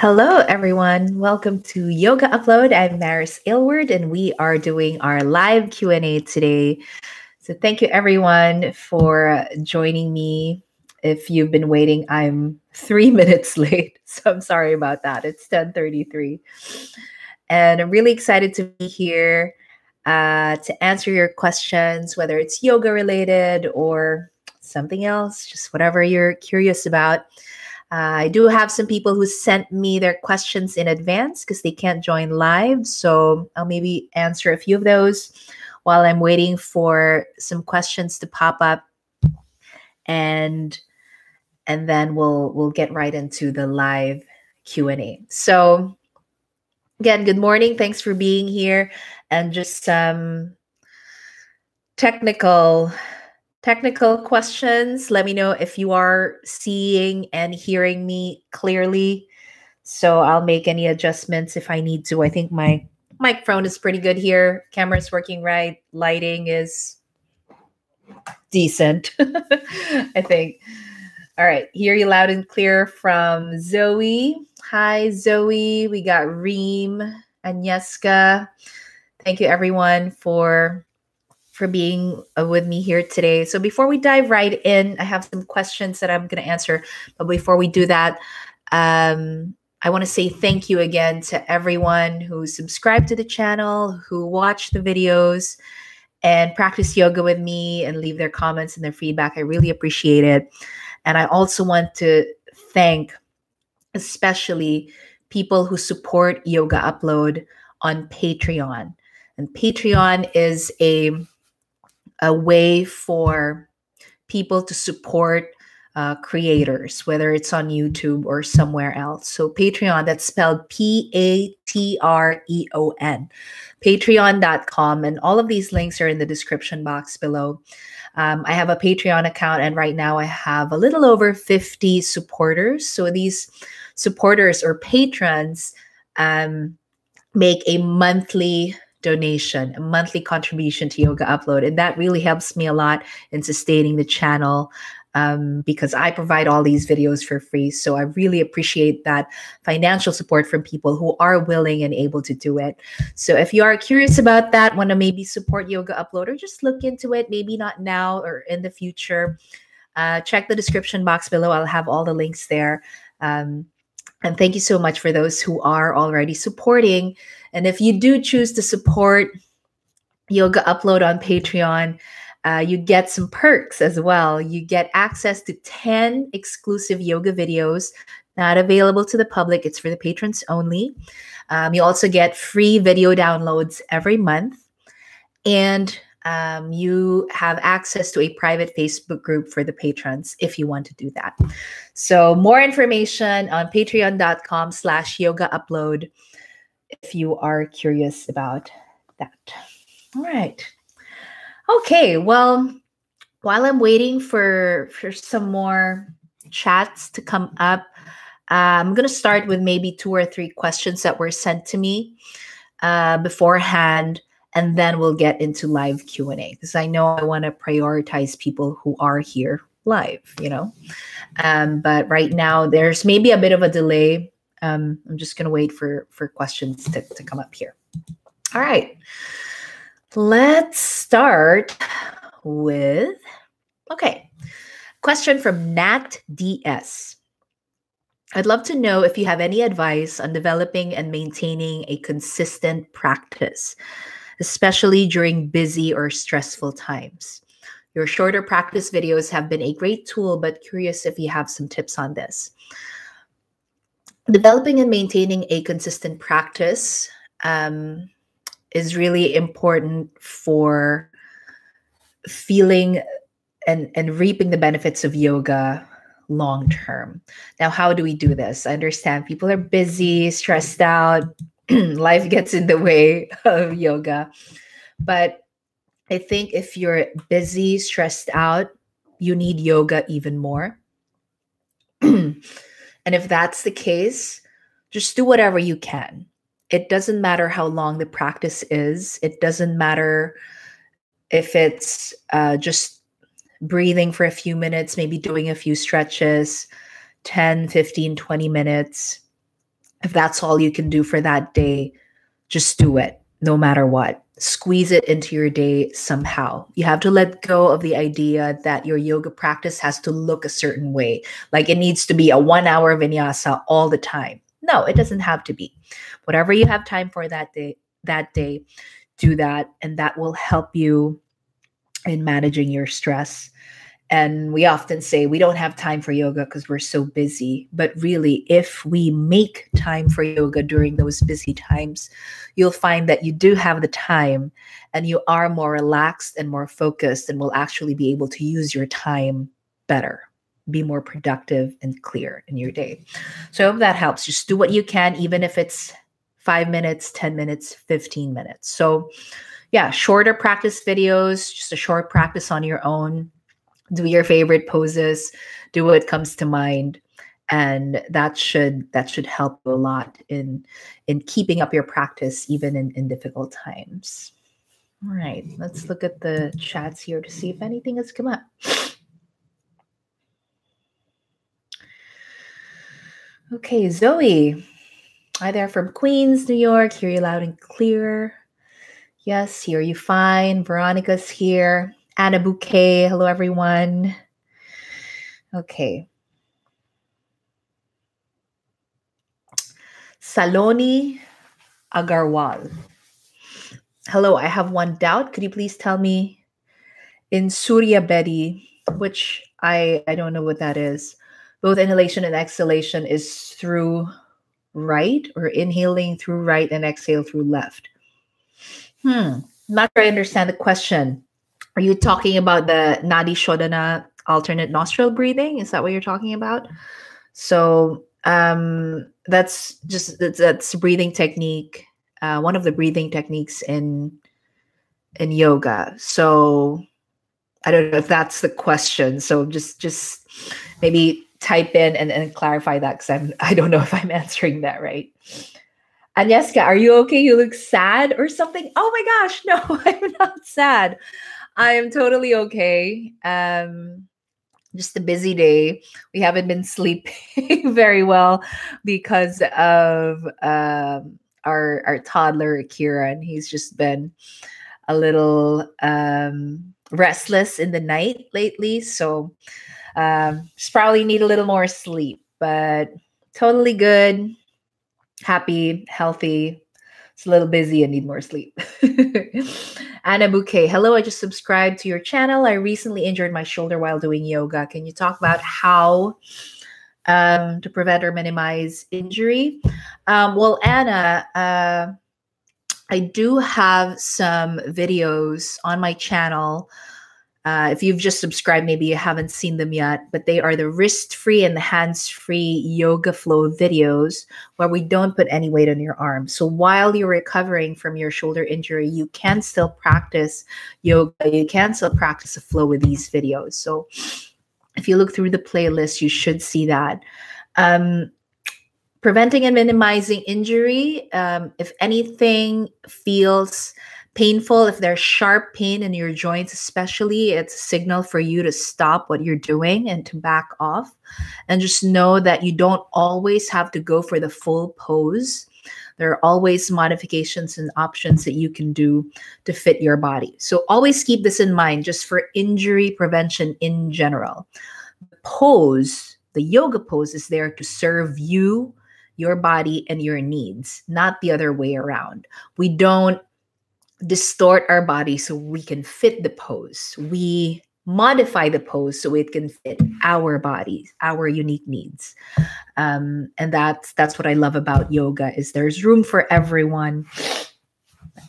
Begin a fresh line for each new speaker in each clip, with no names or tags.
Hello, everyone. Welcome to Yoga Upload. I'm Maris Aylward, and we are doing our live Q&A today. So thank you, everyone, for joining me. If you've been waiting, I'm 3 minutes late, so I'm sorry about that. It's 10:33, and I'm really excited to be here to answer your questions, whether it's yoga related or something else, just whatever you're curious about. I do have some people who sent me their questions in advance because they can't join live. So I'll maybe answer a few of those while I'm waiting for some questions to pop up. And then we'll get right into the live Q&A. So again, good morning. Thanks for being here. And just some technical questions. Let me know if you are seeing and hearing me clearly. So I'll make any adjustments if I need to. I think my microphone is pretty good here. Camera's working right. Lighting is decent, I think. All right. Hear you loud and clear from Zoe. Hi, Zoe. We got Reem, Agnieszka. Thank you, everyone, for being with me here today. So before we dive right in, I have some questions that I'm going to answer. But before we do that, I want to say thank you again to everyone who subscribed to the channel, who watched the videos and practice yoga with me and leave their comments and their feedback. I really appreciate it. And I also want to thank especially people who support Yoga Upload on Patreon. And Patreon is a way for people to support creators, whether it's on YouTube or somewhere else. So Patreon, that's spelled Patreon, patreon.com. And all of these links are in the description box below. I have a Patreon account, and right now I have a little over 50 supporters. So these supporters or patrons make a monthly donation, a monthly contribution to Yoga Upload. And that really helps me a lot in sustaining the channel because I provide all these videos for free. So I really appreciate that financial support from people who are willing and able to do it. So if you are curious about that, want to maybe support Yoga Upload or just look into it, maybe not now or in the future, check the description box below. I'll have all the links there. And thank you so much for those who are already supporting. And if you do choose to support Yoga Upload on Patreon, you get some perks as well. You get access to 10 exclusive yoga videos, not available to the public. It's for the patrons only. You also get free video downloads every month. And you have access to a private Facebook group for the patrons if you want to do that. So more information on patreon.com/yoga upload if you are curious about that. All right. Okay. Well, while I'm waiting for some more chats to come up, I'm going to start with maybe 2 or 3 questions that were sent to me beforehand. And then we'll get into live Q&A because I know I want to prioritize people who are here live, But right now, there's maybe a bit of a delay. I'm just going to wait for questions to come up here. All right. Let's start with, question from Nat DS. I'd love to know if you have any advice on developing and maintaining a consistent practice, especially during busy or stressful times. Your shorter practice videos have been a great tool, but curious if you have some tips on this. Developing and maintaining a consistent practice is really important for feeling and reaping the benefits of yoga long term. Now, how do we do this? I understand people are busy, stressed out, life gets in the way of yoga. But I think if you're busy, stressed out, you need yoga even more. And if that's the case, just do whatever you can. It doesn't matter how long the practice is. It doesn't matter if it's just breathing for a few minutes, maybe doing a few stretches, 10, 15, 20 minutes. If that's all you can do for that day, just do it no matter what. Squeeze it into your day somehow. You have to let go of the idea that your yoga practice has to look a certain way. Like it needs to be a 1 hour vinyasa all the time. No, it doesn't have to be. Whatever you have time for that day, do that. And that will help you in managing your stress. And we often say we don't have time for yoga because we're so busy. But really, if we make time for yoga during those busy times, you'll find that you do have the time and you are more relaxed and more focused and will actually be able to use your time better, be more productive and clear in your day. So I hope that helps. Just do what you can, even if it's 5 minutes, 10 minutes, 15 minutes. So yeah, shorter practice videos, just a short practice on your own. Do your favorite poses, do what comes to mind, and that should help you a lot in keeping up your practice even in difficult times. All right, let's look at the chats here to see if anything has come up. Okay, Zoe. Hi there from Queens, New York. Hear you loud and clear. Yes, hear you fine. Veronica's here. Anna Bouquet. Hello, everyone. Okay. Saloni Agarwal. Hello, I have one doubt. Could you please tell me in Surya Bedi, which I don't know what that is. Both inhalation and exhalation is through right, or inhaling through right and exhale through left. Not sure I understand the question. Are you talking about the Nadi Shodhana alternate nostril breathing? Is that what you're talking about? So that's breathing technique, one of the breathing techniques in yoga. So I don't know if that's the question. So just maybe type in and clarify that, because I don't know if I'm answering that right. Agnieszka, are you okay? You look sad or something. Oh my gosh, no, I'm not sad. I am totally okay. Just a busy day. We haven't been sleeping very well because of our toddler Akira, and he's just been a little restless in the night lately. So just probably need a little more sleep, but totally good, happy, healthy. It's a little busy and need more sleep. Anna Bouquet, hello, I just subscribed to your channel. I recently injured my shoulder while doing yoga. Can you talk about how to prevent or minimize injury? Well, Anna, I do have some videos on my channel. If you've just subscribed, maybe you haven't seen them yet, but they are the wrist-free and the hands-free yoga flow videos where we don't put any weight on your arm. So while you're recovering from your shoulder injury, you can still practice yoga. You can still practice a flow with these videos. So if you look through the playlist, you should see that. Preventing and minimizing injury. If anything feels painful, if there's sharp pain in your joints, especially, it's a signal for you to stop what you're doing and to back off. And just know that you don't always have to go for the full pose. There are always modifications and options that you can do to fit your body. So always keep this in mind, just for injury prevention in general. The pose, the yoga pose, is there to serve you, your body, and your needs, not the other way around. We don't distort our body so we can fit the pose. We modify the pose so it can fit our bodies, our unique needs. And that's what I love about yoga, is there's room for everyone,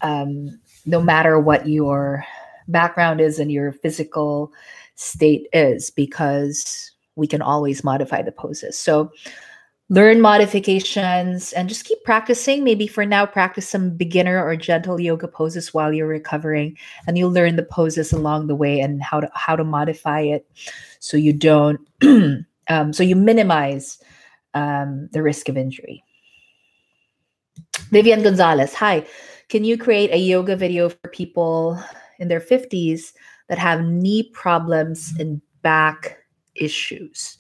no matter what your background is and your physical state is, because we can always modify the poses. So learn modifications and just keep practicing. Maybe for now, practice some beginner or gentle yoga poses while you're recovering, and you'll learn the poses along the way and how to modify it so you don't so you minimize the risk of injury. Vivian Gonzalez, hi. Can you create a yoga video for people in their 50s that have knee problems and back issues?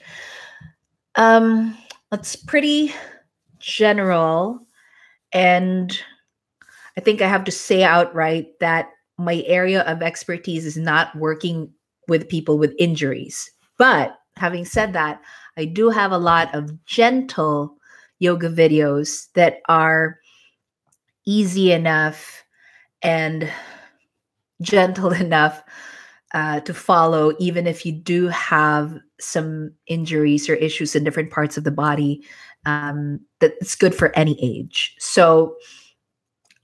It's pretty general, and I think I have to say outright that my area of expertise is not working with people with injuries. But having said that, I do have a lot of gentle yoga videos that are easy enough and gentle enough to follow, even if you do have some injuries or issues in different parts of the body. That's good for any age. So,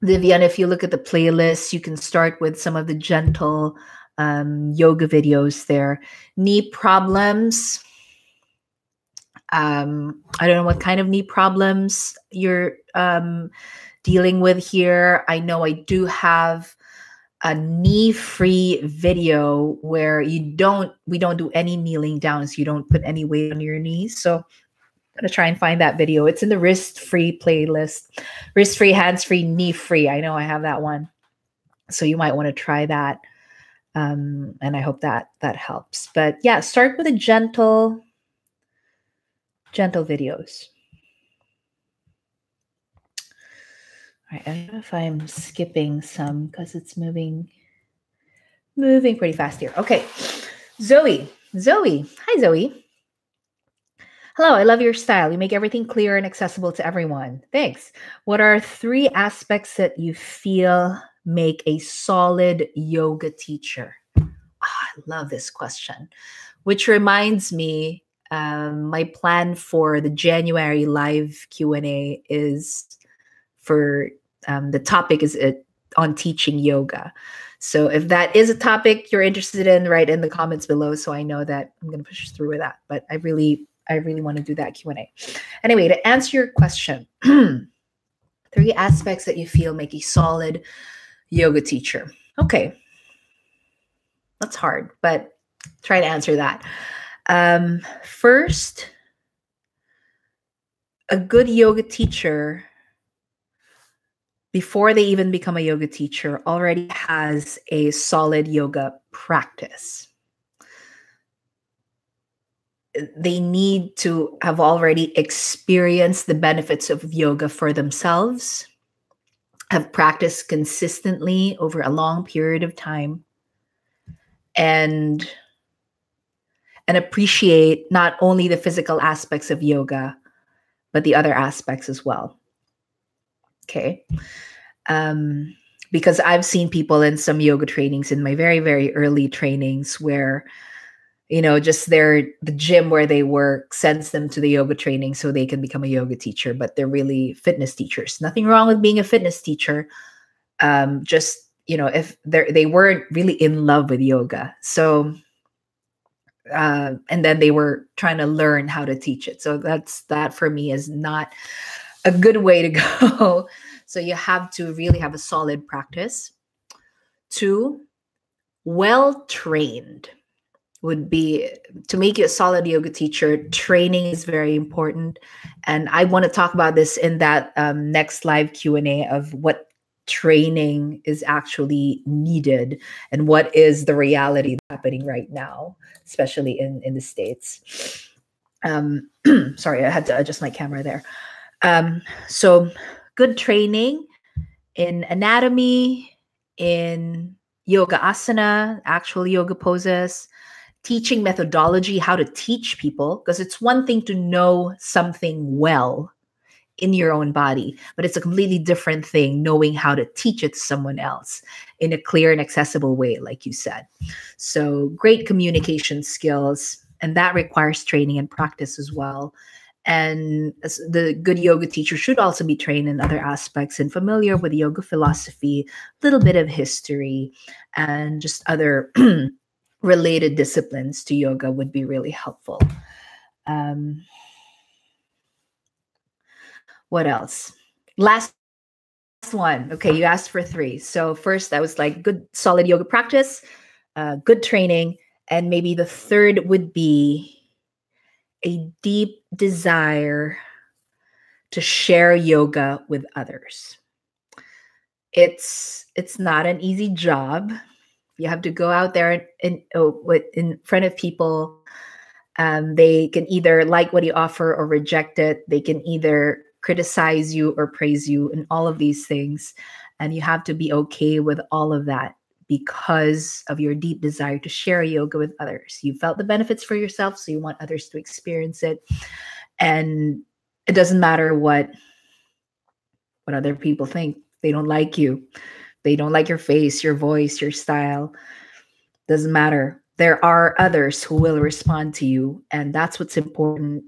Vivian, if you look at the playlist, you can start with some of the gentle yoga videos there. Knee problems. I don't know what kind of knee problems you're dealing with here. I know I do have a knee-free video where we don't do any kneeling down, so you don't put any weight on your knees. So I'm gonna try and find that video. It's in the wrist-free playlist. Wrist-free, hands-free, knee-free. I know I have that one. So you might want to try that. And I hope that helps. But yeah, start with a gentle videos. All right, I don't know if I'm skipping some because it's moving pretty fast here. Okay, Zoe. Hi, Zoe. Hello, I love your style. You make everything clear and accessible to everyone. Thanks. What are 3 aspects that you feel make a solid yoga teacher? I love this question, which reminds me, my plan for the January live Q&A is for the topic is on teaching yoga. So if that is a topic you're interested in, write in the comments below so I know that I'm going to push through with that. But I really want to do that Q&A. Anyway, to answer your question, 3 aspects that you feel make a solid yoga teacher. Okay. That's hard, but try to answer that. First, a good yoga teacher, before they even become a yoga teacher, already has a solid yoga practice. They need to have already experienced the benefits of yoga for themselves, have practiced consistently over a long period of time, and appreciate not only the physical aspects of yoga, but the other aspects as well. Okay. Because I've seen people in some yoga trainings in my very, very early trainings where, just the gym where they work sends them to the yoga training so they can become a yoga teacher, but they're really fitness teachers. Nothing wrong with being a fitness teacher. Just, if they weren't really in love with yoga. So, and then they were trying to learn how to teach it. So that for me is not a good way to go. So you have to really have a solid practice. 2, well-trained would be, to make you a solid yoga teacher, training is very important. And I want to talk about this in that next live Q&A of what training is actually needed and what is the reality happening right now, especially in the States. Sorry, I had to adjust my camera there. So good training in anatomy, in yoga asana, actual yoga poses, teaching methodology, how to teach people, because it's one thing to know something well in your own body, but it's a completely different thing knowing how to teach it to someone else in a clear and accessible way, like you said. So great communication skills, and that requires training and practice as well. And the good yoga teacher should also be trained in other aspects and familiar with yoga philosophy, a little bit of history, and just other related disciplines to yoga would be really helpful. What else? Last one. Okay, you asked for 3. So first, that was like good, solid yoga practice, good training, and maybe the third would be a deep desire to share yoga with others. It's not an easy job. You have to go out there in front of people. They can either like what you offer or reject it. They can either criticize you or praise you and all of these things. And you have to be okay with all of that because of your deep desire to share yoga with others. You felt the benefits for yourself, so you want others to experience it. And it doesn't matter what other people think. They don't like you. They don't like your face, your voice, your style. Doesn't matter. There are others who will respond to you. And that's what's important,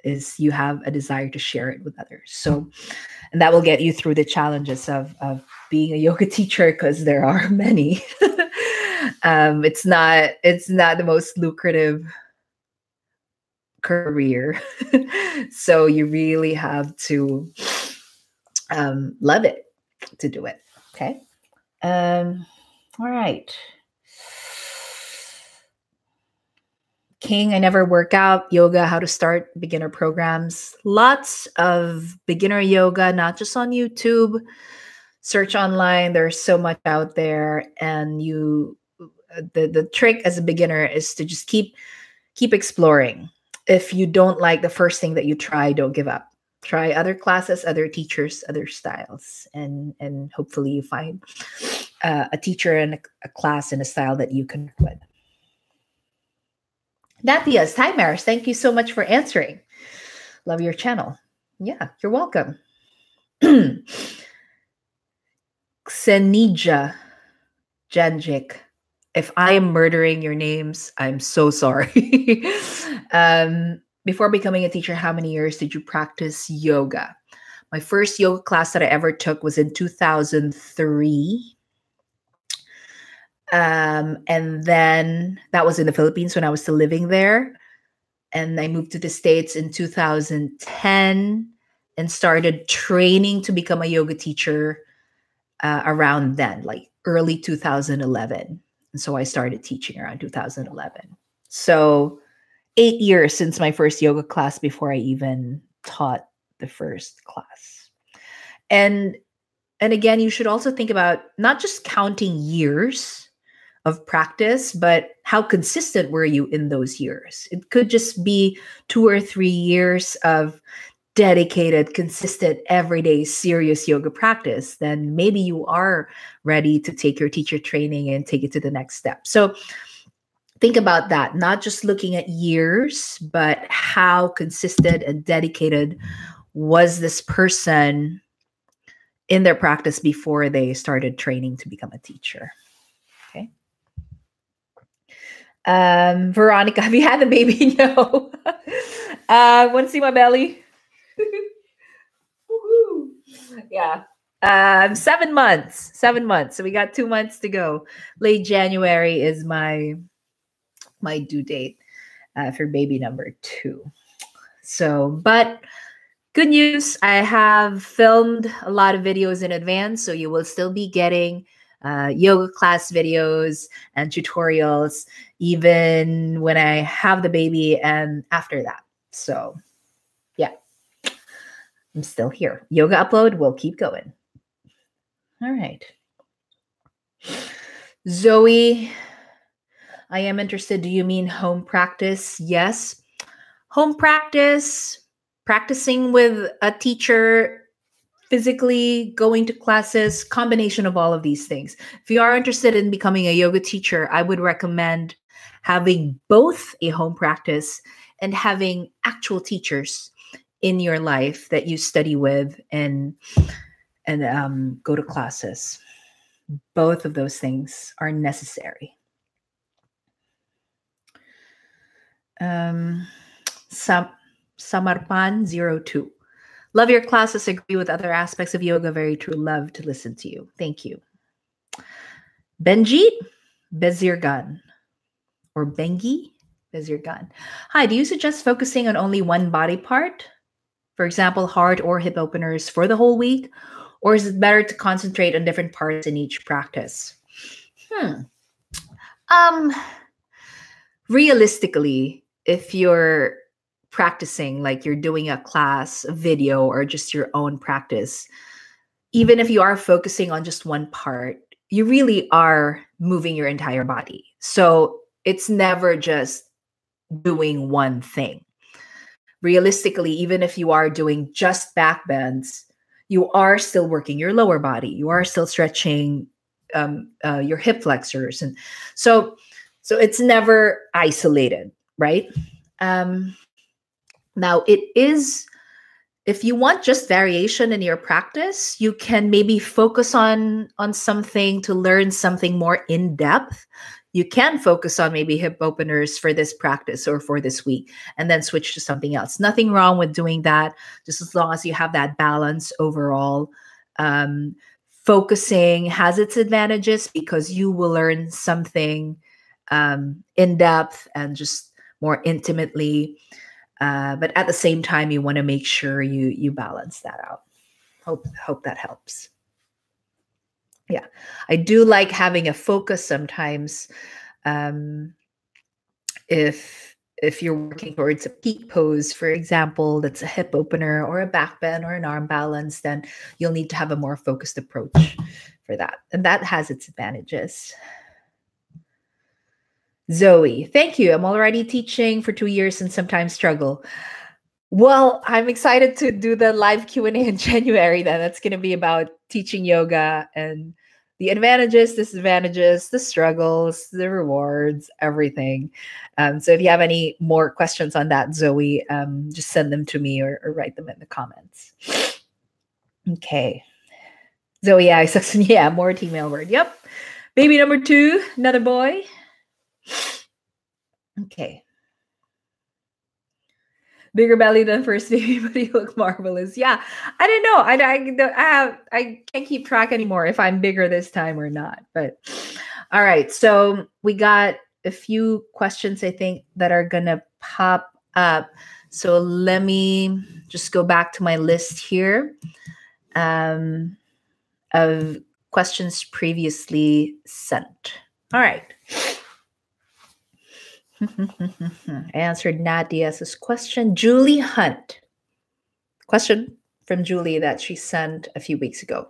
is you have a desire to share it with others. So, and that will get you through the challenges of being a yoga teacher, because there are many. It's not the most lucrative career. So you really have to love it to do it. Okay. All right. King, I never work out. Yoga, how to start beginner programs. Lots of beginner yoga, not just on YouTube. Search online. There's so much out there. And the trick as a beginner is to just keep exploring. If you don't like the first thing that you try, don't give up. Try other classes, other teachers, other styles, and hopefully you find a teacher and a class and a style that you can work with. Nathias, hi Maris, thank you so much for answering. Love your channel. Yeah, you're welcome. Xenija Janjik, if I am murdering your names, I'm so sorry. Before becoming a teacher, how many years did you practice yoga? My first yoga class that I ever took was in 2003. And then that was in the Philippines when I was still living there. And I moved to the States in 2010 and started training to become a yoga teacher around then, like early 2011. And so I started teaching around 2011. So 8 years since my first yoga class before I even taught the first class. And again, you should also think about not just counting years of practice, but how consistent were you in those years? It could just be 2 or 3 years of dedicated, consistent, everyday, serious yoga practice. Then maybe you are ready to take your teacher training and take it to the next step. So think about that, not just looking at years, but how consistent and dedicated was this person in their practice before they started training to become a teacher. Okay. Veronica, have you had the baby? No. Want to see my belly? Yeah. 7 months. 7 months. So we got 2 months to go. Late January is my due date for baby number 2. So, but good news, I have filmed a lot of videos in advance, so you will still be getting yoga class videos and tutorials even when I have the baby and after that. So yeah, I'm still here. Yoga upload will keep going. All right. Zoe, I am interested. Do you mean home practice? Yes. Home practice, practicing with a teacher, physically going to classes, combination of all of these things. If you are interested in becoming a yoga teacher, I would recommend having both a home practice and having actual teachers in your life that you study with and go to classes. Both of those things are necessary. Samarpan02. Love your classes. Agree with other aspects of yoga. Very true. Love to listen to you. Thank you. Benji Bezirgan or Bengi Bezirgan. Hi, do you suggest focusing on only one body part? For example, heart or hip openers for the whole week? Or is it better to concentrate on different parts in each practice? Realistically, if you're practicing, like you're doing a class, a video, or just your own practice, even if you are focusing on just one part, you really are moving your entire body. So it's never just doing one thing. realistically, even if you are doing just back bends, you are still working your lower body. You are still stretching your hip flexors, and so it's never isolated, right? Um, Now it is, if you want just variation in your practice, you can maybe focus on something to learn something more in depth. You can focus on maybe hip openers for this practice or for this week and then switch to something else. Nothing wrong with doing that, just as long as you have that balance overall. Um, Focusing has its advantages because you will learn something in depth and just more intimately, but at the same time, you want to make sure you balance that out. Hope that helps. Yeah, I do like having a focus sometimes. Um, if you're working towards a peak pose, for example, that's a hip opener or a back bend or an arm balance, then you'll need to have a more focused approach for that, and that has its advantages. Zoe, thank you. I'm already teaching for 2 years and sometimes struggle. Well, I'm excited to do the live Q&A in January then. That's going to be about teaching yoga and the advantages, disadvantages, the struggles, the rewards, everything. So if you have any more questions on that, Zoe, just send them to me or write them in the comments. Okay. Zoe, yeah, yeah, more female word. Yep. Baby number 2, another boy. Okay. Bigger belly than first baby, but you look marvelous. Yeah, I don't know. I can't keep track anymore if I'm bigger this time or not. But all right, so we got a few questions I think that are gonna pop up. So let me just go back to my list here of questions previously sent. All right. I answered Nadia's question. Julie Hunt. Question from Julie that she sent a few weeks ago.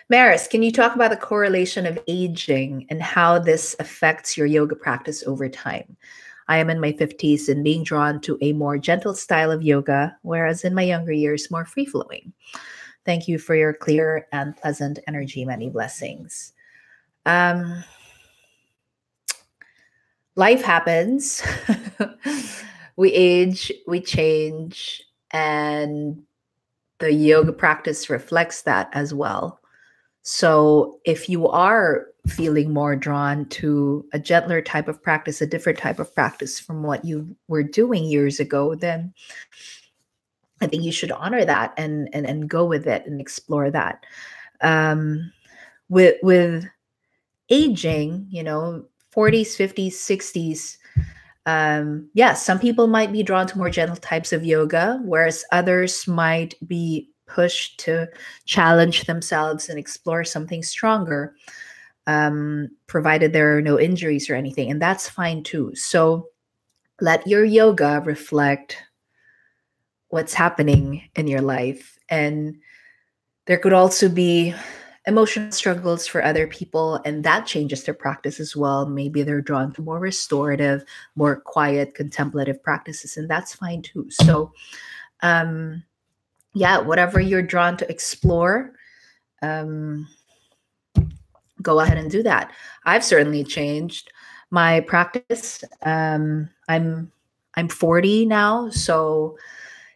Maris, can you talk about the correlation of aging and how this affects your yoga practice over time? I am in my 50s and being drawn to a more gentle style of yoga, whereas in my younger years, more free flowing. Thank you for your clear and pleasant energy. Many blessings. Life happens. We age, we change, and the yoga practice reflects that as well. So if you are feeling more drawn to a gentler type of practice, a different type of practice from what you were doing years ago, then I think you should honor that and go with it and explore that. With aging, 40s, 50s, 60s, yeah, some people might be drawn to more gentle types of yoga, whereas others might be pushed to challenge themselves and explore something stronger, provided there are no injuries or anything. And that's fine too. So let your yoga reflect what's happening in your life. And there could also be emotional struggles for other people, and that changes their practice as well. Maybe they're drawn to more restorative, more quiet, contemplative practices, and that's fine too. So, yeah, whatever you're drawn to explore, go ahead and do that. I've certainly changed my practice. I'm 40 now, so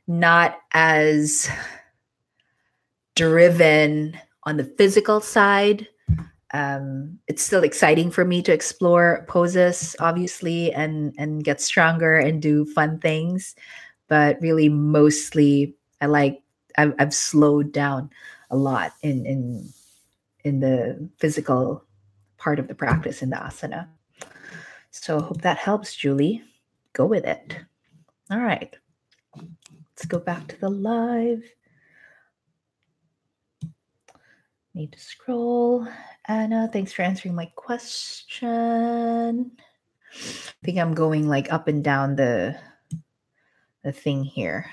not as driven on the physical side. It's still exciting for me to explore poses, obviously, and get stronger and do fun things. But really, mostly, I've slowed down a lot in the physical part of the practice in the asana. So hope that helps, Julie. Go with it. All right. Let's go back to the live. Need to scroll. Anna, thanks for answering my question. I think I'm going like up and down the thing here.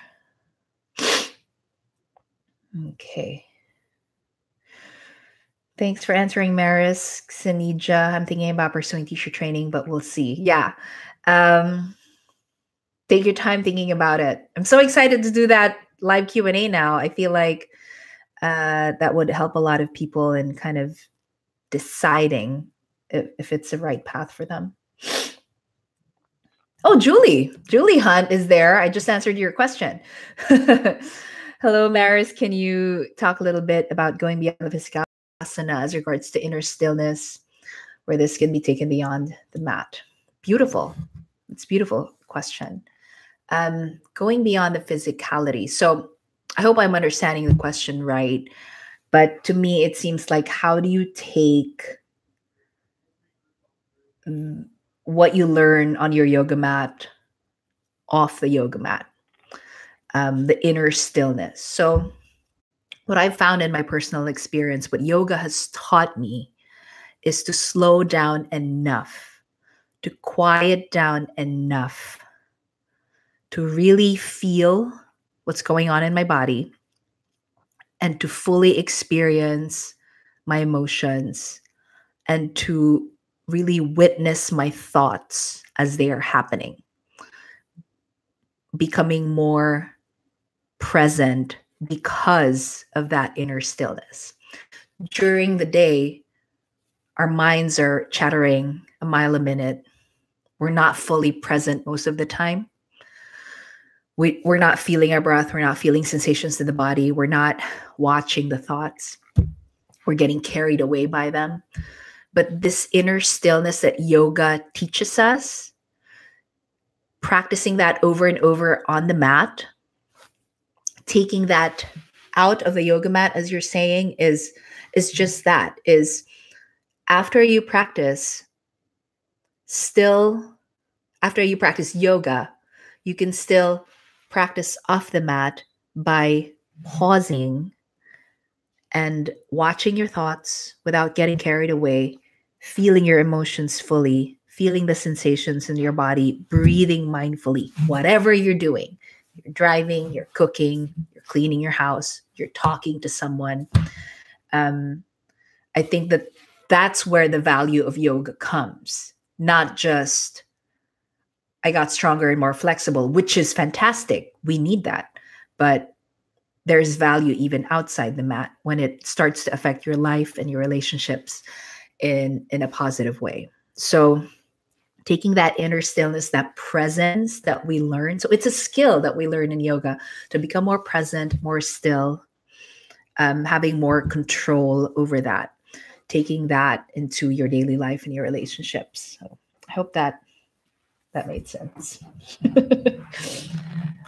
Okay. Thanks for answering, Maris. Xenija, I'm thinking about pursuing teacher training, but we'll see. Yeah. Take your time thinking about it. I'm so excited to do that live Q&A now. I feel like that would help a lot of people in kind of deciding if it's the right path for them. Oh, Julie Hunt is there. I just answered your question. Hello, Maris. Can you talk a little bit about going beyond the physical asana as regards to inner stillness, where this can be taken beyond the mat? Beautiful. It's a beautiful question. Going beyond the physicality. So I hope I'm understanding the question right. But to me, it seems like, how do you take what you learn on your yoga mat off the yoga mat? The inner stillness. So what I've found in my personal experience, what yoga has taught me, is to slow down enough, to quiet down enough, to really feel what's going on in my body, and to fully experience my emotions, and to really witness my thoughts as they are happening, becoming more present because of that inner stillness. During the day, our minds are chattering a mile a minute. We're not fully present most of the time. We're not feeling our breath. We're not feeling sensations in the body. We're not watching the thoughts. We're getting carried away by them. But this inner stillness that yoga teaches us, practicing that over and over on the mat, taking that out of the yoga mat, as you're saying, is just that, is after you practice yoga, you can still practice off the mat by pausing and watching your thoughts without getting carried away, feeling your emotions fully, feeling the sensations in your body, breathing mindfully, whatever you're doing. You're driving, you're cooking, you're cleaning your house, you're talking to someone. I think that that's where the value of yoga comes. Not just, I got stronger and more flexible, which is fantastic. We need that. But there's value even outside the mat when it starts to affect your life and your relationships in a positive way. So taking that inner stillness, that presence that we learn. So it's a skill that we learn in yoga to become more present, more still, having more control over that, taking that into your daily life and your relationships. So I hope that made sense.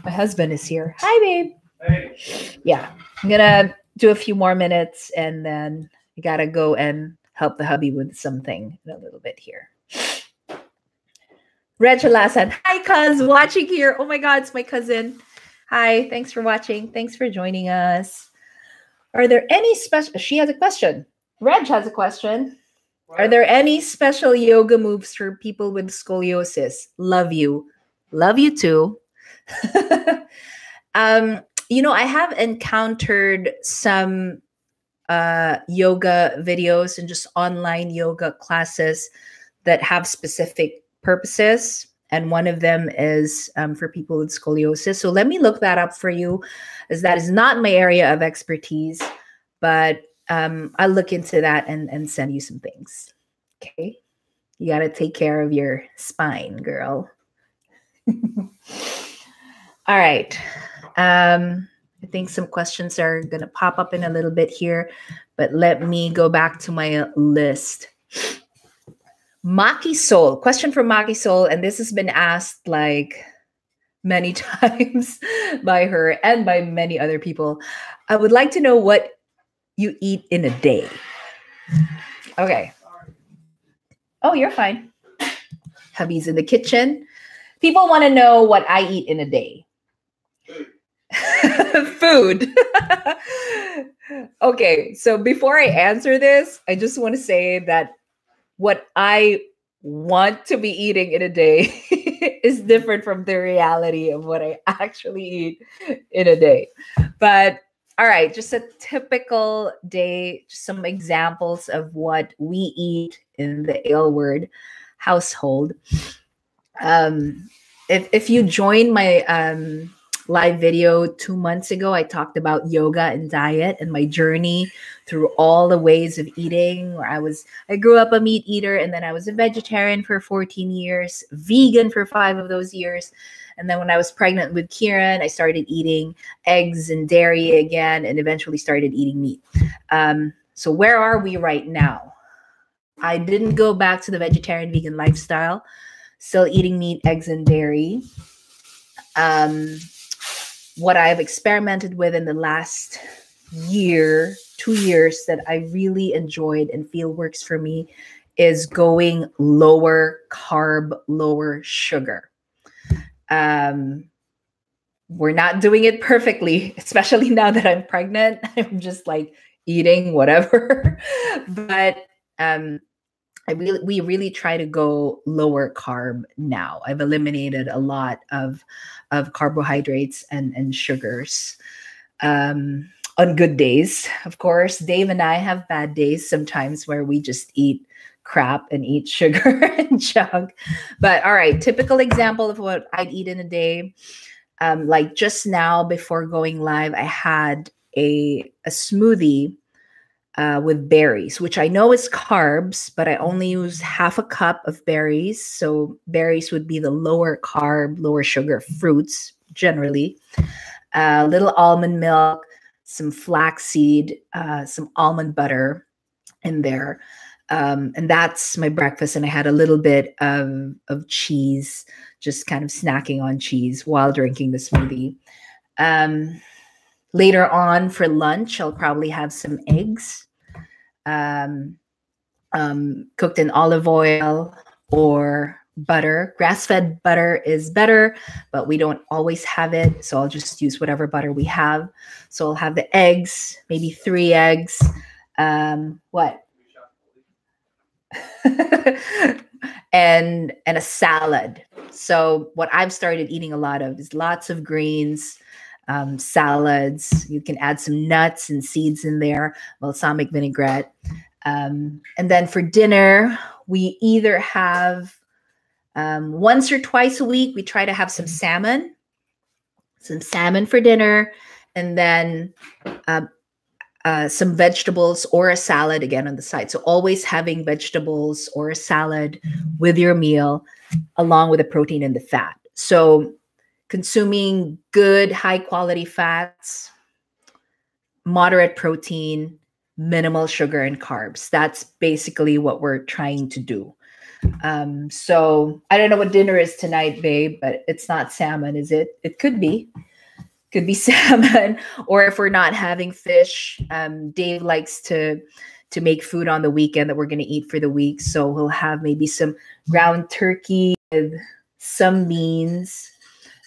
My husband is here. Hi, babe.
Hey.
Yeah, I'm gonna do a few more minutes and then I gotta go and help the hubby with something in a little bit here. Reg Alasan, hi, cuz, watching here. Oh my God, it's my cousin. Hi, thanks for watching. Thanks for joining us. Are there any special? She has a question. Reg has a question.
What?
Are there any special yoga moves for people with scoliosis? Love you. Love you too. I have encountered some yoga videos and just online yoga classes that have specific purposes. And one of them is for people with scoliosis. So let me look that up for you, as that is not my area of expertise, but I'll look into that and send you some things. Okay. You got to take care of your spine, girl. All right. I think some questions are going to pop up in a little bit here, but let me go back to my list. Maki Soul, question from Maki Soul, and this has been asked like many times by her and by many other people. I would like to know what you eat in a day. Okay. Oh, you're fine. Hubby's in the kitchen. People want to know what I eat in a day. Food. Okay, so before I answer this, I just want to say that what I want to be eating in a day is different from the reality of what I actually eat in a day. But all right, just a typical day, just some examples of what we eat in the Aylward household. if you joined my live video 2 months ago, I talked about yoga and diet and my journey through all the ways of eating. Where I grew up a meat eater, and then I was a vegetarian for 14 years, vegan for 5 of those years. And then when I was pregnant with Kieran, I started eating eggs and dairy again, and eventually started eating meat. So where are we right now? I didn't go back to the vegetarian vegan lifestyle, still eating meat, eggs, and dairy. What I've experimented with in the last year, 2 years, that I really enjoyed and feel works for me is going lower carb, lower sugar. We're not doing it perfectly, especially now that I'm pregnant. I'm just like eating whatever. But we really try to go lower carb now. I've eliminated a lot of carbohydrates and sugars. On good days, of course. Dave and I have bad days sometimes where we just eat crap and eat sugar and junk. But all right, typical example of what I'd eat in a day. Like just now before going live, I had a smoothie with berries, which I know is carbs, but I only use half a cup of berries. So berries would be the lower carb, lower sugar fruits generally. A little almond milk, some flaxseed, some almond butter in there. And that's my breakfast. And I had a little bit of cheese, just kind of snacking on cheese while drinking the smoothie. Later on for lunch, I'll probably have some eggs cooked in olive oil or butter. Grass-fed butter is better, but we don't always have it. So I'll just use whatever butter we have. So I'll have the eggs, maybe 3 eggs. What? and a salad. So what I've started eating a lot of is lots of greens, salads. You can add some nuts and seeds in there, balsamic vinaigrette. And then for dinner, we either have once or twice a week, we try to have some salmon for dinner, and then some vegetables or a salad again on the side. So always having vegetables or a salad with your meal, along with the protein and the fat. So consuming good, high quality fats, moderate protein, minimal sugar and carbs. That's basically what we're trying to do. So I don't know what dinner is tonight, babe, but it's not salmon, is it? It could be. Could be salmon, or if we're not having fish, Dave likes to make food on the weekend that we're going to eat for the week. So we'll have maybe some ground turkey with some beans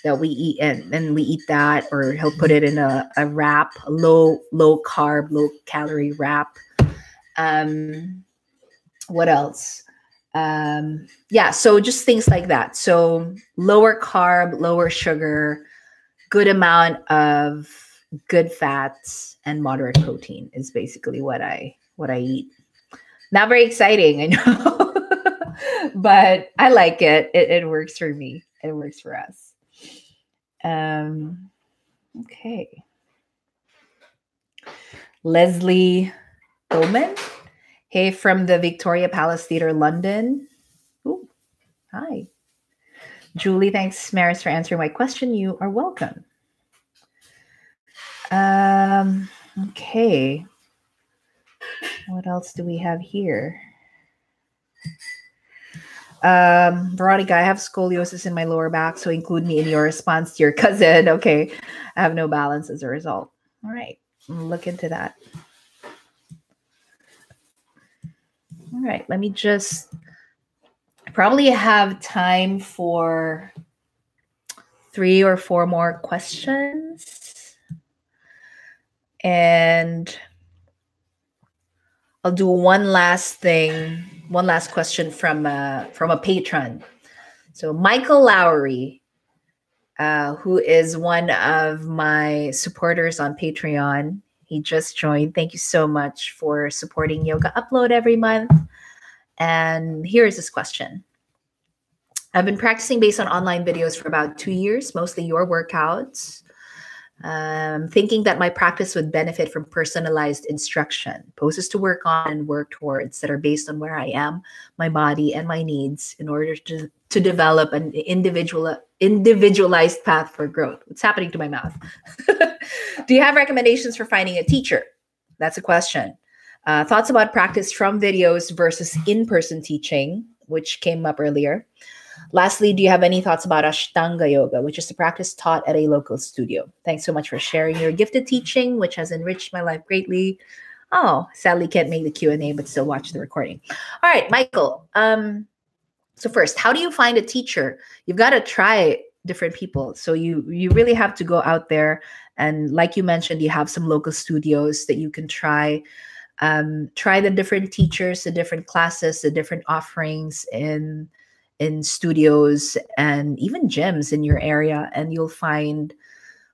that we eat, and we eat that, or he'll put it in a wrap, a low carb, low calorie wrap. What else? Yeah, so just things like that. So lower carb, lower sugar, good amount of good fats, and moderate protein is basically what I eat. Not very exciting, I know, but I like it. It works for me. It works for us. Okay. Leslie Bowman. Hey, from the Victoria Palace Theatre, London. Ooh, hi. Julie, thanks, Maris, for answering my question. You are welcome. Okay. What else do we have here? Veronica, I have scoliosis in my lower back, so include me in your response to your cousin. Okay. I have no balance as a result. All right. Look into that. All right. Let me just probably have time for 3 or 4 more questions. And I'll do one last question from a patron. So Michael Lowry, who is one of my supporters on Patreon, he just joined. Thank you so much for supporting Yoga Upload every month. And here is his question. I've been practicing based on online videos for about 2 years, mostly your workouts. Thinking that my practice would benefit from personalized instruction, poses to work on and work towards that are based on where I am, my body, and my needs in order to develop an individualized path for growth. What's happening to my mouth? Do you have recommendations for finding a teacher? That's a question. Thoughts about practice from videos versus in-person teaching, which came up earlier. Lastly, do you have any thoughts about Ashtanga Yoga, which is the practice taught at a local studio? Thanks so much for sharing your gifted teaching, which has enriched my life greatly. Oh, sadly can't make the Q&A, but still watch the recording. All right, Michael. So first, how do you find a teacher? You've got to try different people. So you really have to go out there. And like you mentioned, you have some local studios that you can try. Try the different teachers, the different classes, the different offerings in studios and even gyms in your area, and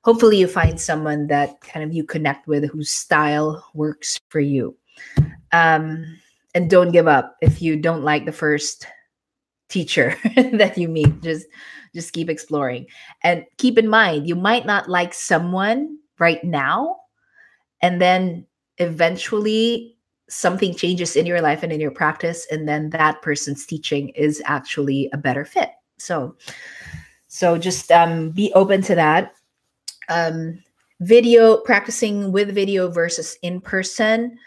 hopefully you find someone that kind of you connect with, whose style works for you. And don't give up if you don't like the first teacher that you meet. Just keep exploring, and keep in mind you might not like someone right now, and then eventually something changes in your life and in your practice, and then that person's teaching is actually a better fit. So just be open to that. Practicing with video versus in person,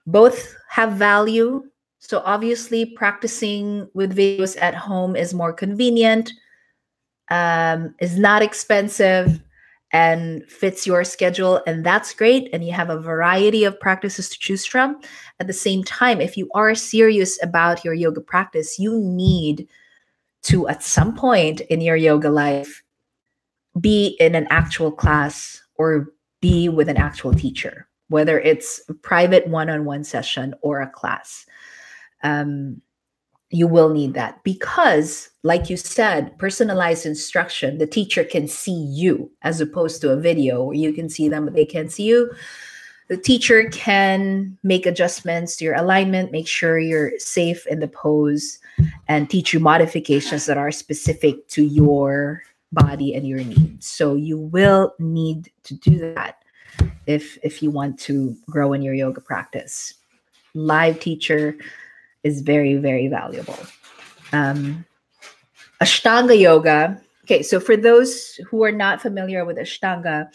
both have value. So obviously practicing with videos at home is more convenient, is not expensive, and fits your schedule, and that's great. And you have a variety of practices to choose from. At the same time, if you are serious about your yoga practice, you need to, at some point in your yoga life, be in an actual class or be with an actual teacher, whether it's a private one-on-one session or a class. You will need that because, like you said, personalized instruction, the teacher can see you as opposed to a video where you can see them, but they can't see you. The teacher can make adjustments to your alignment, make sure you're safe in the pose, and teach you modifications that are specific to your body and your needs. So you will need to do that if you want to grow in your yoga practice. Live teacher is very, very valuable. Ashtanga yoga. Okay, so for those who are not familiar with Ashtanga,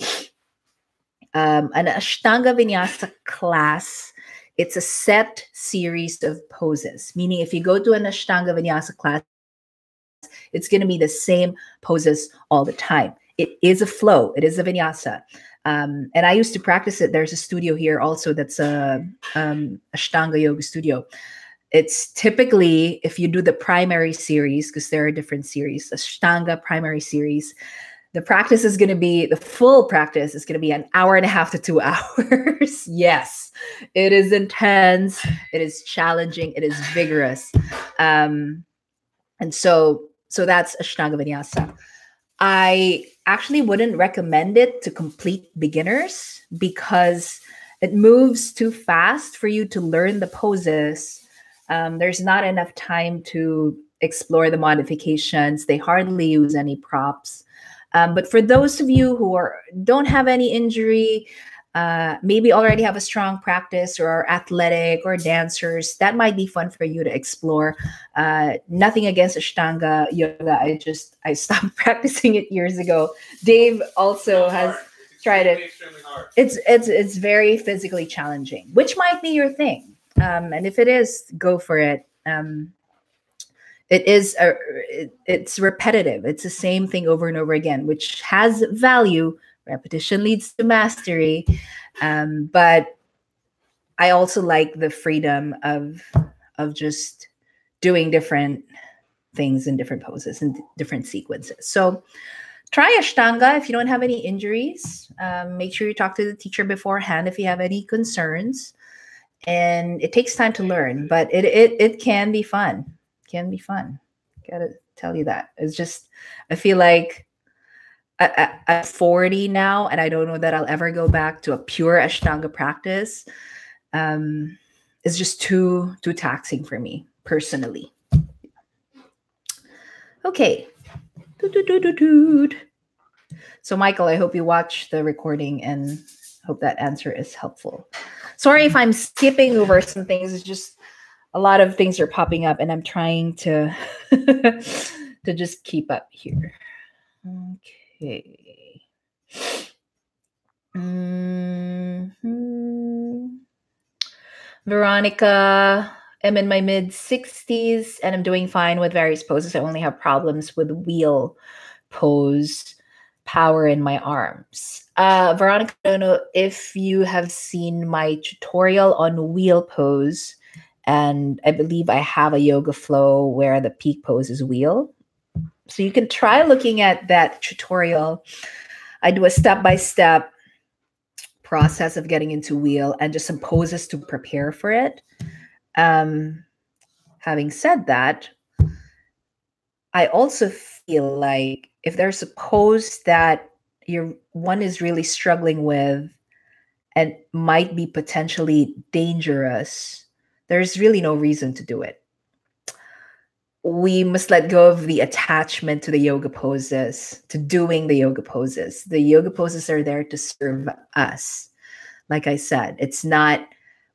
an Ashtanga Vinyasa class, it's a set series of poses. Meaning if you go to an Ashtanga Vinyasa class, it's going to be the same poses all the time. It is a flow. It is a Vinyasa. And I used to practice it. There's a studio here also that's a Ashtanga yoga studio. It's typically, if you do the primary series, because there are different series, Ashtanga primary series, the full practice is going to be an hour and a half to 2 hours. Yes, it is intense. It is challenging. It is vigorous. And so that's Ashtanga Vinyasa. I actually wouldn't recommend it to complete beginners because it moves too fast for you to learn the poses. There's not enough time to explore the modifications. They hardly use any props. But for those of you who don't have any injury, maybe already have a strong practice or are athletic or dancers, that might be fun for you to explore. Nothing against Ashtanga yoga. I stopped practicing it years ago. Dave also has tried it. It's very physically challenging, which might be your thing. And if it is, go for it. It's repetitive. It's the same thing over and over again, which has value. Repetition leads to mastery. But I also like the freedom of just doing different things in different poses and different sequences. So try Ashtanga if you don't have any injuries. Make sure you talk to the teacher beforehand if you have any concerns. And it takes time to learn, but it can be fun. Can be fun. Gotta tell you that. It's just, I feel like I'm 40 now, and I don't know that I'll ever go back to a pure Ashtanga practice. It's just too taxing for me personally. Okay. Doot. So, Michael, I hope you watch the recording and hope that answer is helpful. Sorry if I'm skipping over some things. It's just a lot of things are popping up, and I'm trying to to just keep up here. Okay. Veronica, I'm in my mid 60s and I'm doing fine with various poses. I only have problems with wheel pose, power in my arms. Veronica, I don't know if you have seen my tutorial on wheel pose. And I believe I have a yoga flow where the peak pose is wheel. So you can try looking at that tutorial. I do a step-by-step process of getting into wheel and just some poses to prepare for it. Having said that, I also feel like if there's a pose that one is really struggling with and might be potentially dangerous, there's really no reason to do it. We must let go of the attachment to the yoga poses, to doing the yoga poses. The yoga poses are there to serve us. Like I said, it's not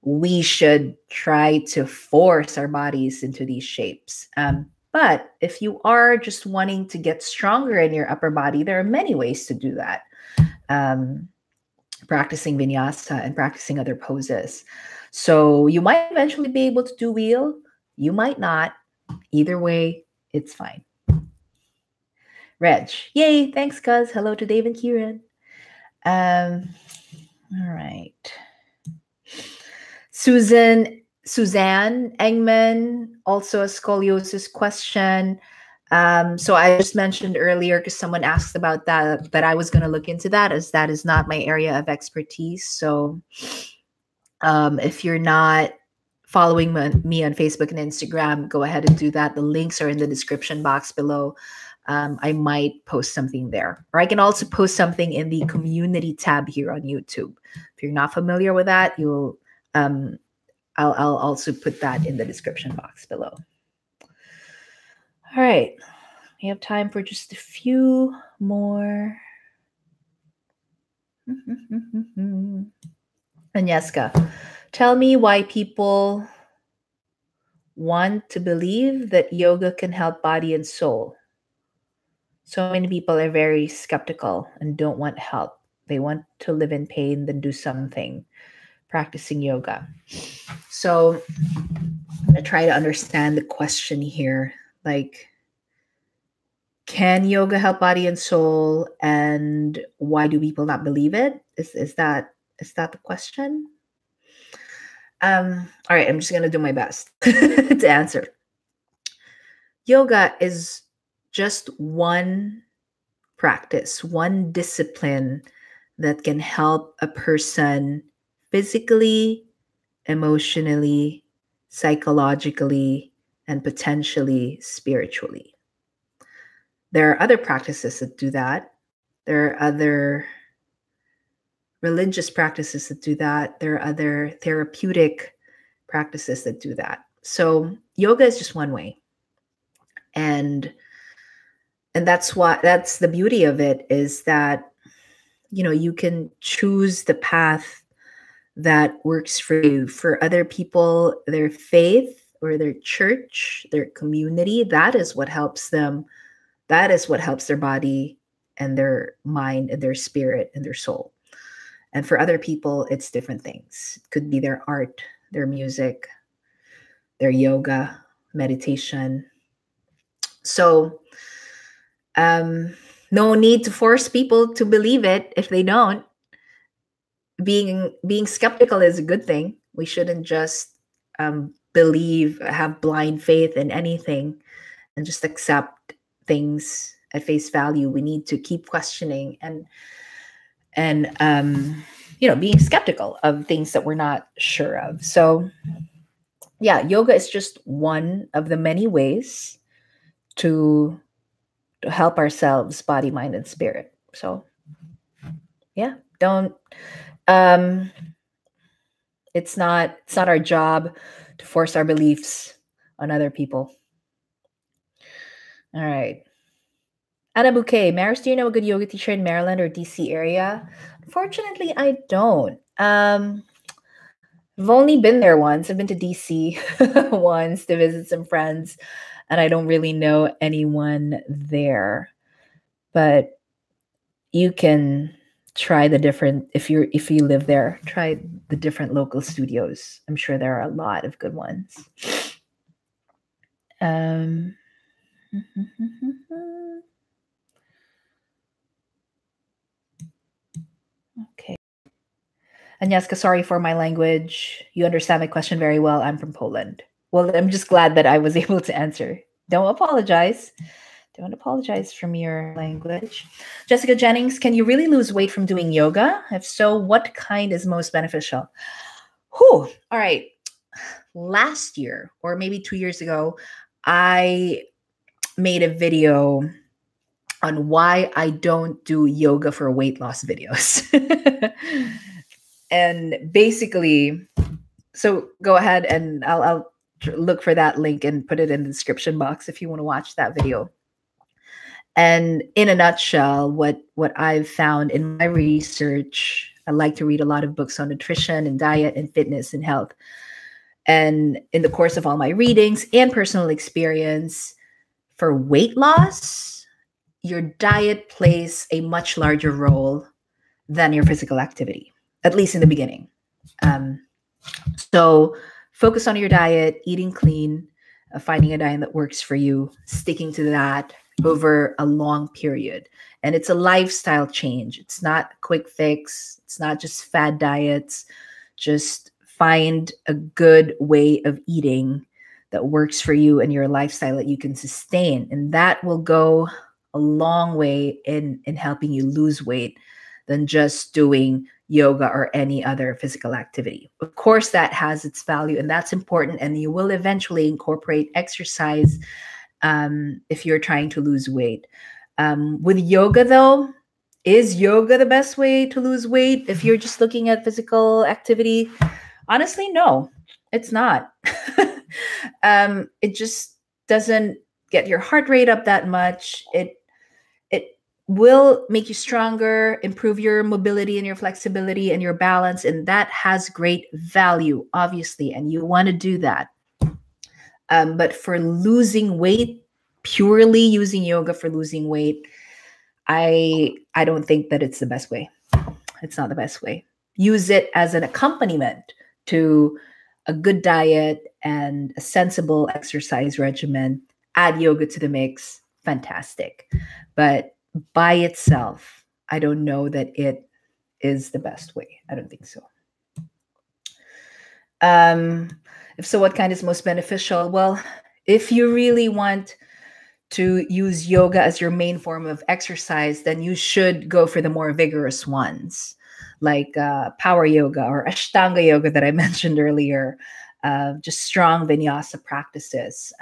we should try to force our bodies into these shapes. But if you are just wanting to get stronger in your upper body, there are many ways to do that. Practicing vinyasa and practicing other poses. So you might eventually be able to do wheel. You might not. Either way, it's fine. Reg, yay, thanks, cuz. Hello to Dave and Kieran. All right. Suzanne Engman, also a scoliosis question. So I just mentioned earlier because someone asked about that I was going to look into that, as that is not my area of expertise. So if you're not following me on Facebook and Instagram, go ahead and do that. The links are in the description box below. I might post something there, or I can also post something in the community tab here on YouTube. If you're not familiar with that, you'll I'll also put that in the description box below. All right, we have time for just a few more. Agnieszka, tell me why people want to believe that yoga can help body and soul. So many people are very skeptical and don't want help. They want to live in pain, then do something, practicing yoga. So I'm going to try to understand the question here. Like, can yoga help body and soul? And why do people not believe it? Is that the question? All right, I'm just going to do my best to answer. Yoga is just one practice, one discipline that can help a person physically, emotionally, psychologically, and potentially spiritually. There are other practices that do that. There are other religious practices that do that. There are other therapeutic practices that do that. So yoga is just one way. And that's the beauty of it, is that you can choose the path that works for you. For other people, their faith or their church, their community, that is what helps them. That is what helps their body and their mind and their spirit and their soul. And for other people, it's different things. It could be their art, their music, their yoga, meditation. So no need to force people to believe it if they don't. Being skeptical is a good thing. We shouldn't just have blind faith in anything and just accept things at face value. We need to keep questioning and being skeptical of things that we're not sure of. So yeah, yoga is just one of the many ways to help ourselves, body, mind, and spirit. So yeah, don't it's not our job to force our beliefs on other people. All right. Anna Bouquet, Maris, do you know a good yoga teacher in Maryland or DC area? Unfortunately, I don't. I've only been there once. I've been to DC once to visit some friends, and I don't really know anyone there. But you can try the different if you live there, try the different local studios. I'm sure there are a lot of good ones. Um, okay. Agnieszka, sorry for my language. You understand my question very well. I'm from Poland. Well, I'm just glad that I was able to answer. Don't apologize. Don't apologize from your language. Jessica Jennings, can you really lose weight from doing yoga? If so, what kind is most beneficial? Whew. All right. Last year, or maybe 2 years ago, I made a video on why I don't do yoga for weight loss videos. And basically, so go ahead and I'll look for that link and put it in the description box if you want to watch that video. And in a nutshell, what I've found in my research, I like to read a lot of books on nutrition and diet and fitness and health. And in the course of all my readings and personal experience, for weight loss, your diet plays a much larger role than your physical activity, at least in the beginning. So focus on your diet, eating clean, finding a diet that works for you, sticking to that over a long period. And it's a lifestyle change. It's not a quick fix. It's not just fad diets. Just find a good way of eating that works for you and your lifestyle that you can sustain. And that will go a long way in helping you lose weight than just doing yoga or any other physical activity. Of course, that has its value and that's important. And you will eventually incorporate exercise if you're trying to lose weight. With yoga, though, is yoga the best way to lose weight if you're just looking at physical activity? Honestly, no, it's not. It just doesn't get your heart rate up that much. It will make you stronger, improve your mobility and your flexibility and your balance, and that has great value, obviously, and you want to do that. But for losing weight, purely using yoga for losing weight, I don't think that it's the best way. It's not the best way. Use it as an accompaniment to a good diet and a sensible exercise regimen. Add yoga to the mix. Fantastic. But by itself, I don't know that it is the best way. I don't think so. If so, what kind is most beneficial? Well, if you really want to use yoga as your main form of exercise, then you should go for the more vigorous ones, like power yoga or Ashtanga yoga that I mentioned earlier, just strong vinyasa practices,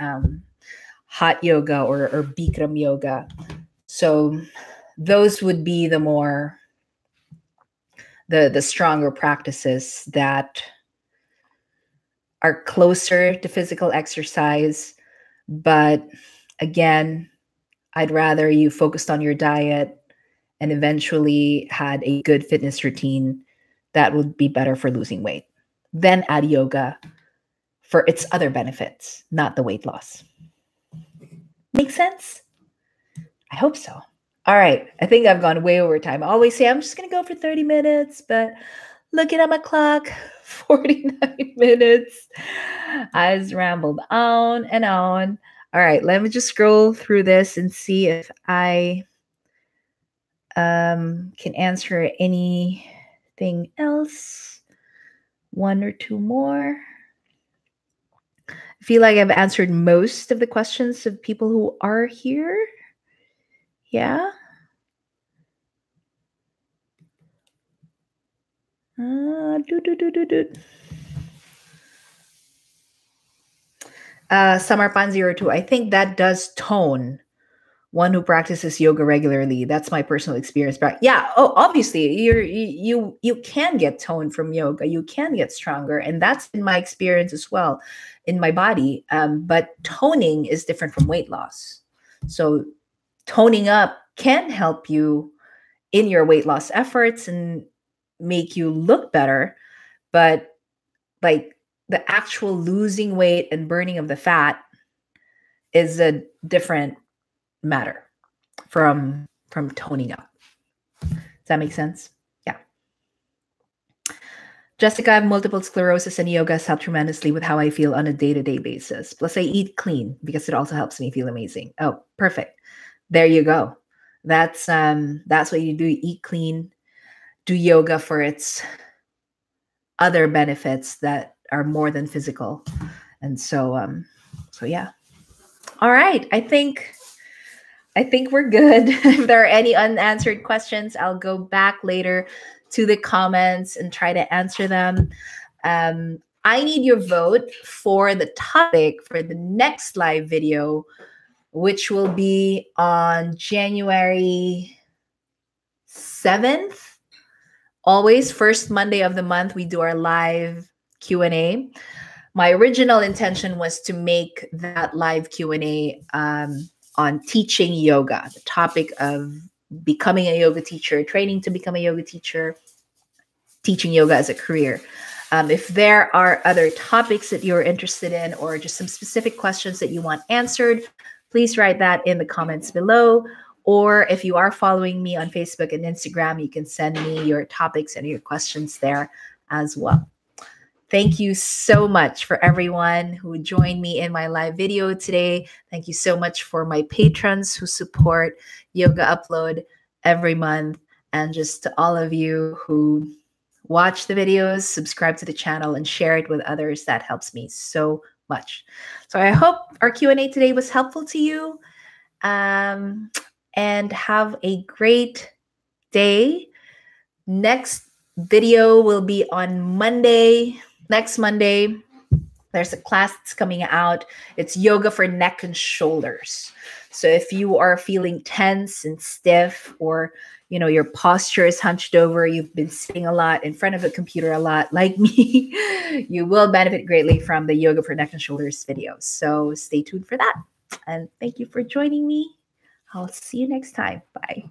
hot yoga or Bikram yoga. So those would be the more, the stronger practices that are closer to physical exercise. But again, I'd rather you focused on your diet and eventually had a good fitness routine that would be better for losing weight. Then add yoga for its other benefits, not the weight loss. Make sense? I hope so. All right. I think I've gone way over time. I always say I'm just going to go for 30 minutes, but looking at my clock, 49 minutes. I just rambled on and on. All right. Let me just scroll through this and see if I can answer anything else. One or two more. I feel like I've answered most of the questions of people who are here. Yeah. Samarpan02. I think that does tone one who practices yoga regularly. That's my personal experience. But yeah, obviously you can get toned from yoga. You can get stronger, and that's in my experience as well in my body. But toning is different from weight loss. So toning up can help you in your weight loss efforts and make you look better. But like the actual losing weight and burning of the fat is a different matter from toning up. Does that make sense? Yeah. Jessica, I have multiple sclerosis, and yoga has helped tremendously with how I feel on a day-to-day basis. Plus, I eat clean because it also helps me feel amazing. Oh, perfect. There you go. That's what you do. Eat clean, do yoga for its other benefits that are more than physical. And so yeah. All right. I think we're good. If there are any unanswered questions, I'll go back later to the comments and try to answer them. I need your vote for the topic for the next live video, which will be on January 7th. Always first Monday of the month, we do our live Q&A. My original intention was to make that live Q&A on teaching yoga, the topic of becoming a yoga teacher, training to become a yoga teacher, teaching yoga as a career. If there are other topics that you're interested in or just some specific questions that you want answered, please write that in the comments below. Or if you are following me on Facebook and Instagram, you can send me your topics and your questions there as well. Thank you so much for everyone who joined me in my live video today. Thank you so much for my patrons who support Yoga Upload every month. And just to all of you who watch the videos, subscribe to the channel, and share it with others. That helps me so much. So I hope our Q&A today was helpful to you. And have a great day. Next video will be on Monday. Next Monday, there's a class that's coming out. It's yoga for neck and shoulders. So if you are feeling tense and stiff, or your posture is hunched over, you've been sitting a lot in front of a computer a lot like me, you will benefit greatly from the yoga for neck and shoulders videos. So stay tuned for that. And thank you for joining me. I'll see you next time. Bye.